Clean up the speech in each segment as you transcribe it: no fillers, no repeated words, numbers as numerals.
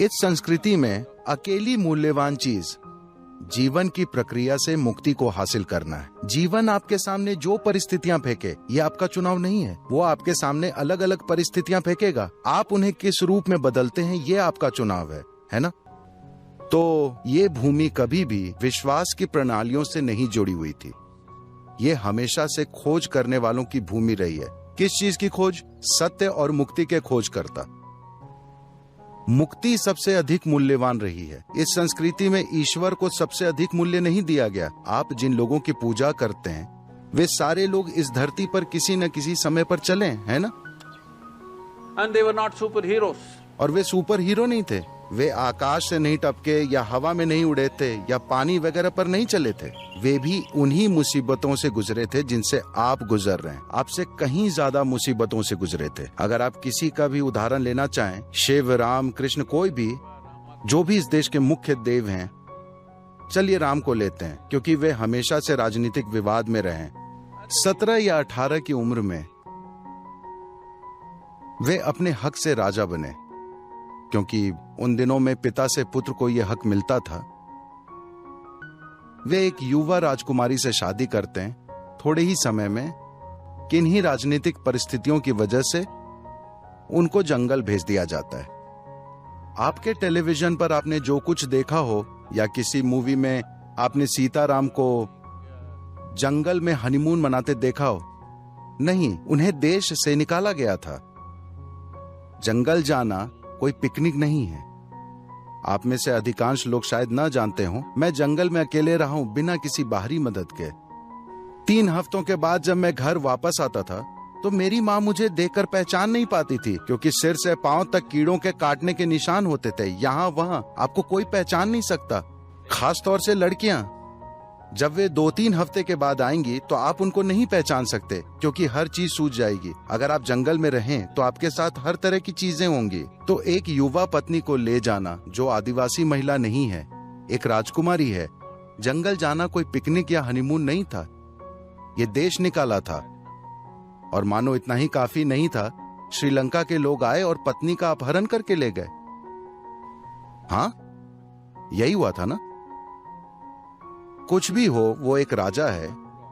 इस संस्कृति में अकेली मूल्यवान चीज जीवन की प्रक्रिया से मुक्ति को हासिल करना है। जीवन आपके सामने जो परिस्थितियां फेंके, ये आपका चुनाव नहीं है। वो आपके सामने अलग अलग परिस्थितियां फेंकेगा, आप उन्हें किस रूप में बदलते हैं, ये आपका चुनाव है ना? तो ये भूमि कभी भी विश्वास की प्रणालियों से नहीं जुड़ी हुई थी। ये हमेशा से खोज करने वालों की भूमि रही है। किस चीज की खोज? सत्य और मुक्ति के खोज करता। मुक्ति सबसे अधिक मूल्यवान रही है। इस संस्कृति में ईश्वर को सबसे अधिक मूल्य नहीं दिया गया। आप जिन लोगों की पूजा करते हैं वे सारे लोग इस धरती पर किसी न किसी समय पर चले, है ना? And they were not superheroes. और वे सुपर हीरो नहीं थे। वे आकाश से नहीं टपके या हवा में नहीं उड़े थे या पानी वगैरह पर नहीं चले थे। वे भी उन्हीं मुसीबतों से गुजरे थे जिनसे आप गुजर रहे हैं। आपसे कहीं ज्यादा मुसीबतों से गुजरे थे। अगर आप किसी का भी उदाहरण लेना चाहें, शिव, राम, कृष्ण, कोई भी, जो भी इस देश के मुख्य देव हैं, चलिए राम को लेते हैं, क्योंकि वे हमेशा से राजनीतिक विवाद में रहे। 17 या 18 की उम्र में वे अपने हक से राजा बने, क्योंकि उन दिनों में पिता से पुत्र को यह हक मिलता था। वे एक युवा राजकुमारी से शादी करते हैं। थोड़े ही समय में किन्हीं राजनीतिक परिस्थितियों की वजह से उनको जंगल भेज दिया जाता है। आपके टेलीविजन पर आपने जो कुछ देखा हो या किसी मूवी में आपने सीताराम को जंगल में हनीमून मनाते देखा हो, नहीं, उन्हें देश से निकाला गया था। जंगल जाना कोई पिकनिक नहीं है। आप में से अधिकांश लोग शायद न जानते हो, मैं जंगल में अकेले रहा हूं बिना किसी बाहरी मदद के। 3 हफ्तों के बाद जब मैं घर वापस आता था तो मेरी माँ मुझे देखकर पहचान नहीं पाती थी, क्योंकि सिर से पांव तक कीड़ों के काटने के निशान होते थे। यहाँ वहाँ आपको कोई पहचान नहीं सकता, खास तौर से लड़कियां। जब वे 2-3 हफ्ते के बाद आएंगी तो आप उनको नहीं पहचान सकते, क्योंकि हर चीज सूझ जाएगी। अगर आप जंगल में रहें तो आपके साथ हर तरह की चीजें होंगी। तो एक युवा पत्नी को ले जाना जो आदिवासी महिला नहीं है, एक राजकुमारी है, जंगल जाना कोई पिकनिक या हनीमून नहीं था। ये देश निकाला था। और मानो इतना ही काफी नहीं था, श्रीलंका के लोग आए और पत्नी का अपहरण करके ले गए। हाँ, यही हुआ था ना? कुछ भी हो, वो एक राजा है।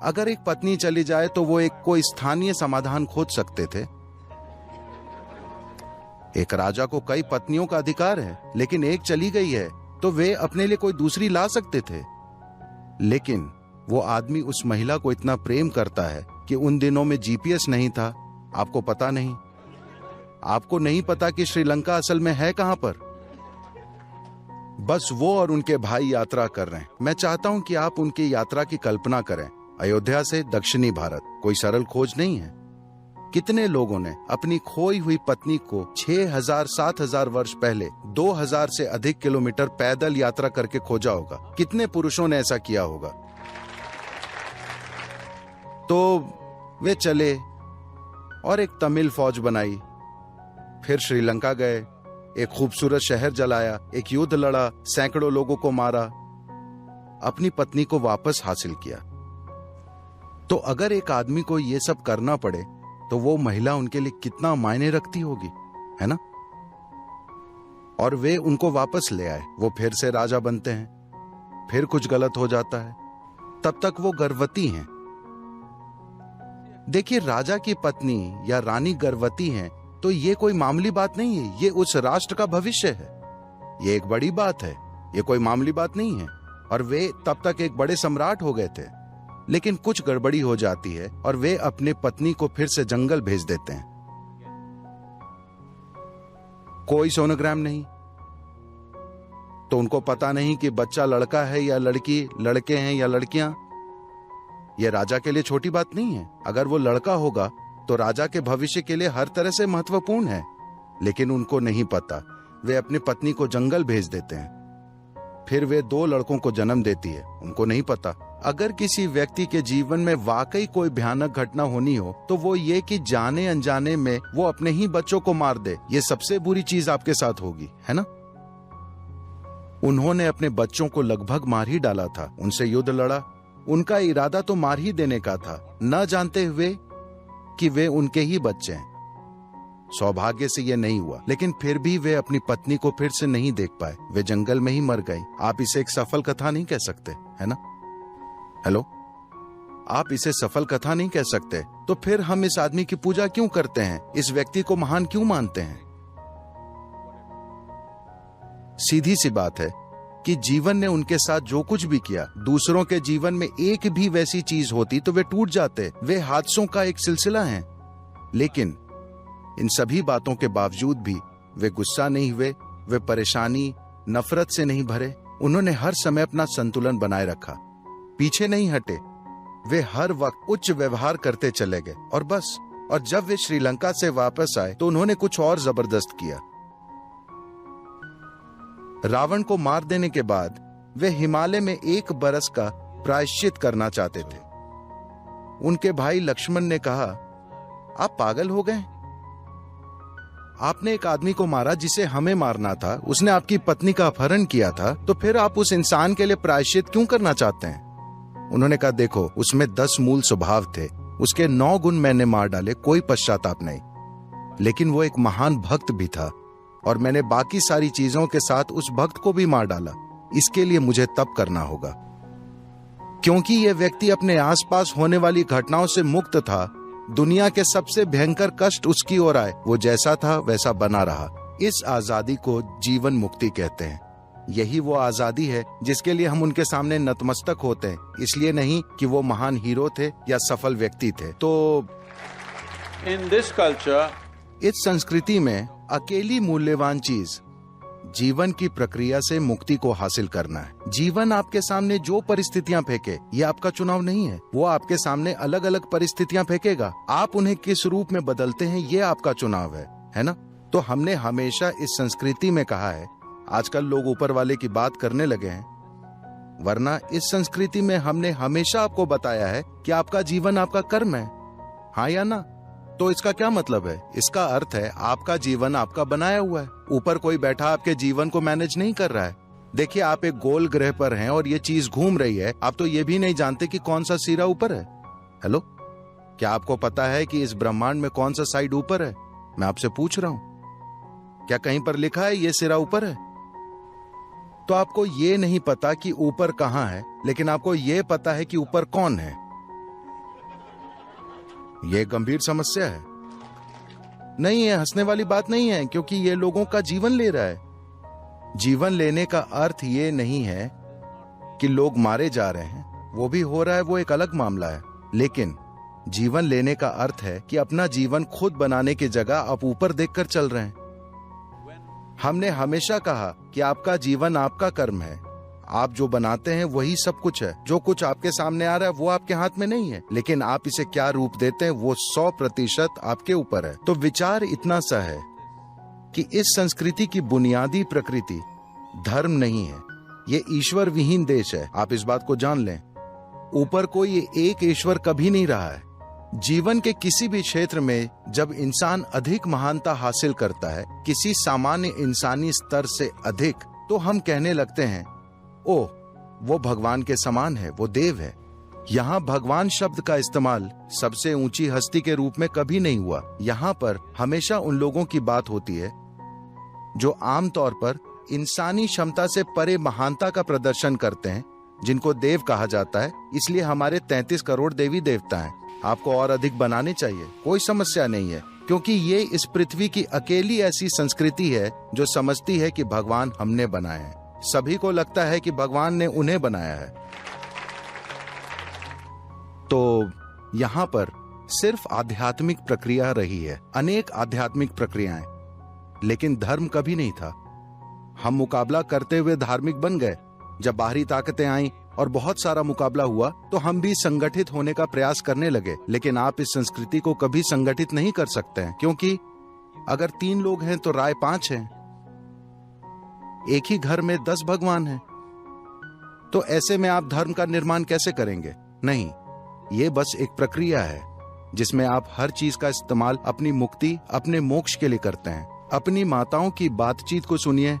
अगर एक पत्नी चली जाए तो वो एक कोई स्थानीय समाधान खोज सकते थे। एक राजा को कई पत्नियों का अधिकार है, लेकिन एक चली गई है तो वे अपने लिए कोई दूसरी ला सकते थे। लेकिन वो आदमी उस महिला को इतना प्रेम करता है कि उन दिनों में जीपीएस नहीं था। आपको पता नहीं, आपको नहीं पता कि श्रीलंका असल में है कहां पर। बस वो और उनके भाई यात्रा कर रहे हैं। मैं चाहता हूं कि आप उनकी यात्रा की कल्पना करें। अयोध्या से दक्षिणी भारत कोई सरल खोज नहीं है। कितने लोगों ने अपनी खोई हुई पत्नी को 6000-7000 वर्ष पहले 2000 से अधिक किलोमीटर पैदल यात्रा करके खोजा होगा? कितने पुरुषों ने ऐसा किया होगा? तो वे चले और एक तमिल फौज बनाई, फिर श्रीलंका गए, एक खूबसूरत शहर जलाया, एक युद्ध लड़ा, सैकड़ों लोगों को मारा, अपनी पत्नी को वापस हासिल किया। तो अगर एक आदमी को यह सब करना पड़े तो वो महिला उनके लिए कितना मायने रखती होगी, है ना? और वे उनको वापस ले आए। वो फिर से राजा बनते हैं, फिर कुछ गलत हो जाता है, तब तक वो गर्भवती हैं। देखिए, राजा की पत्नी या रानी गर्भवती हैं तो ये कोई मामूली बात नहीं है। ये उस राष्ट्र का भविष्य है। ये एक बड़ी बात है, ये कोई मामूली बात नहीं है। और वे तब तक एक बड़े सम्राट हो गए थे। लेकिन कुछ गड़बड़ी हो जाती है और वे अपने पत्नी को फिर से जंगल भेज देते हैं। कोई सोनोग्राम नहीं, तो उनको पता नहीं कि बच्चा लड़का है या लड़की, लड़के हैं या लड़कियां। यह राजा के लिए छोटी बात नहीं है। अगर वो लड़का होगा तो राजा के भविष्य के लिए हर तरह से महत्वपूर्ण है। लेकिन उनको नहीं पता। वे अपनी पत्नी को जंगल भेज देते हैं। फिर वे 2 लड़कों को जन्म देती है। उनको नहीं पता। अगर किसी व्यक्ति के जीवन में वाकई कोई भयानक घटना होनी हो तो वो ये कि जाने अनजाने में वो अपने ही बच्चों को मार दे। ये सबसे बुरी चीज आपके साथ होगी, है ना? उन्होंने अपने बच्चों को लगभग मार ही डाला था। उनसे युद्ध लड़ा। उनका इरादा तो मार ही देने का था, न जानते हुए कि वे उनके ही बच्चे हैं। सौभाग्य से यह नहीं हुआ, लेकिन फिर भी वे अपनी पत्नी को फिर से नहीं देख पाए। वे जंगल में ही मर गई। आप इसे एक सफल कथा नहीं कह सकते, है ना? हेलो, आप इसे सफल कथा नहीं कह सकते। तो फिर हम इस आदमी की पूजा क्यों करते हैं? इस व्यक्ति को महान क्यों मानते हैं? सीधी सी बात है कि जीवन ने उनके साथ जो कुछ भी किया, दूसरों के जीवन में एक भी वैसी चीज होती तो वे टूट जाते। वे हादसों का एक सिलसिला हैं। लेकिन इन सभी बातों के बावजूद भी वे गुस्सा नहीं हुए, वे परेशानी, नफरत से नहीं भरे। उन्होंने हर समय अपना संतुलन बनाए रखा, पीछे नहीं हटे। वे हर वक्त उच्च व्यवहार करते चले गए और बस। और जब वे श्रीलंका से वापस आए तो उन्होंने कुछ और जबरदस्त किया। रावण को मार देने के बाद वे हिमालय में 1 बरस का प्रायश्चित करना चाहते थे। उनके भाई लक्ष्मण ने कहा, आप पागल हो गए? आपने एक आदमी को मारा जिसे हमें मारना था, उसने आपकी पत्नी का अपहरण किया था, तो फिर आप उस इंसान के लिए प्रायश्चित क्यों करना चाहते हैं? उन्होंने कहा, देखो, उसमें 10 मूल स्वभाव थे, उसके 9 गुण मैंने मार डाले, कोई पश्चाताप नहीं। लेकिन वो एक महान भक्त भी था और मैंने बाकी सारी चीजों के साथ उस भक्त को भी मार डाला। इसके लिए मुझे तप करना होगा, क्योंकि यह व्यक्ति अपने आसपास होने वाली घटनाओं से मुक्त था। दुनिया के सबसे भयंकर कष्ट उसकी ओर आए, वो जैसा था वैसा बना रहा। इस आजादी को जीवन मुक्ति कहते हैं। यही वो आजादी है जिसके लिए हम उनके सामने नतमस्तक होते हैं, इसलिए नहीं कि वो महान हीरो थे या सफल व्यक्ति थे। तो In this culture, इस संस्कृति में अकेली मूल्यवान चीज जीवन की प्रक्रिया से मुक्ति को हासिल करना है। जीवन आपके सामने जो परिस्थितियां फेंके, ये आपका चुनाव नहीं है। वो आपके सामने अलग अलग परिस्थितियां फेंकेगा, आप उन्हें किस रूप में बदलते हैं, ये आपका चुनाव है ना? तो हमने हमेशा इस संस्कृति में कहा है, आजकल लोग ऊपर वाले की बात करने लगे हैं, वरना इस संस्कृति में हमने हमेशा आपको बताया है कि आपका जीवन आपका कर्म है, हाँ या ना? तो इसका क्या मतलब है? इसका अर्थ है आपका जीवन आपका बनाया हुआ है। ऊपर कोई बैठा आपके जीवन को मैनेज नहीं कर रहा है। देखिए, आप एक गोल ग्रह पर हैं और ये चीज घूम रही है, आप तो ये भी नहीं जानते कि कौन सा सिरा ऊपर है। हेलो, क्या आपको पता है कि इस ब्रह्मांड में कौन सा साइड ऊपर है? मैं आपसे पूछ रहा हूं, क्या कहीं पर लिखा है ये सिरा ऊपर है? तो आपको ये नहीं पता कि ऊपर कहां है, लेकिन आपको ये पता है कि ऊपर कौन है। ये गंभीर समस्या है। नहीं, ये हंसने वाली बात नहीं है, क्योंकि ये लोगों का जीवन ले रहा है। जीवन लेने का अर्थ ये नहीं है कि लोग मारे जा रहे हैं, वो भी हो रहा है, वो एक अलग मामला है। लेकिन जीवन लेने का अर्थ है कि अपना जीवन खुद बनाने की जगह आप ऊपर देखकर चल रहे हैं। हमने हमेशा कहा कि आपका जीवन आपका कर्म है, आप जो बनाते हैं वही सब कुछ है। जो कुछ आपके सामने आ रहा है वो आपके हाथ में नहीं है, लेकिन आप इसे क्या रूप देते हैं वो 100% आपके ऊपर है। तो विचार इतना सा है कि इस संस्कृति की बुनियादी प्रकृति धर्म नहीं है, ये ईश्वर विहीन देश है। आप इस बात को जान लें, ऊपर कोई एक ईश्वर कभी नहीं रहा है। जीवन के किसी भी क्षेत्र में जब इंसान अधिक महानता हासिल करता है, किसी सामान्य इंसानी स्तर से अधिक, तो हम कहने लगते हैं, ओह, वो भगवान के समान है, वो देव है। यहाँ भगवान शब्द का इस्तेमाल सबसे ऊंची हस्ती के रूप में कभी नहीं हुआ। यहाँ पर हमेशा उन लोगों की बात होती है जो आमतौर पर इंसानी क्षमता से परे महानता का प्रदर्शन करते हैं, जिनको देव कहा जाता है। इसलिए हमारे 33 करोड़ देवी देवता हैं। आपको और अधिक बनाने चाहिए, कोई समस्या नहीं है, क्योंकि ये इस पृथ्वी की अकेली ऐसी संस्कृति है जो समझती है कि भगवान हमने बनाए हैं। सभी को लगता है कि भगवान ने उन्हें बनाया है। तो यहाँ पर सिर्फ आध्यात्मिक प्रक्रिया रही है, अनेक आध्यात्मिक प्रक्रियाएं, लेकिन धर्म कभी नहीं था। हम मुकाबला करते हुए धार्मिक बन गए। जब बाहरी ताकतें आईं और बहुत सारा मुकाबला हुआ तो हम भी संगठित होने का प्रयास करने लगे। लेकिन आप इस संस्कृति को कभी संगठित नहीं कर सकते हैं, क्योंकि अगर 3 लोग हैं तो राय 5 हैं। एक ही घर में 10 भगवान हैं, तो ऐसे में आप धर्म का निर्माण कैसे करेंगे? नहीं, ये बस एक प्रक्रिया है जिसमें आप हर चीज का इस्तेमाल अपनी मुक्ति, अपने मोक्ष के लिए करते हैं। अपनी माताओं की बातचीत को सुनिए,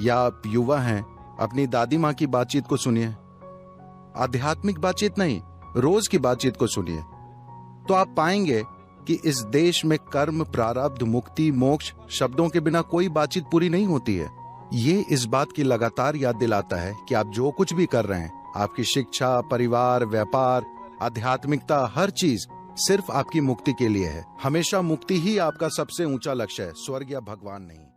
या आप युवा हैं, अपनी दादी माँ की बातचीत को सुनिए। आध्यात्मिक बातचीत नहीं, रोज की बातचीत को सुनिए, तो आप पाएंगे कि इस देश में कर्म, प्रारब्ध, मुक्ति, मोक्ष शब्दों के बिना कोई बातचीत पूरी नहीं होती है। ये इस बात की लगातार याद दिलाता है कि आप जो कुछ भी कर रहे हैं, आपकी शिक्षा, परिवार, व्यापार, आध्यात्मिकता, हर चीज सिर्फ आपकी मुक्ति के लिए है। हमेशा मुक्ति ही आपका सबसे ऊंचा लक्ष्य है, स्वर्ग या भगवान नहीं।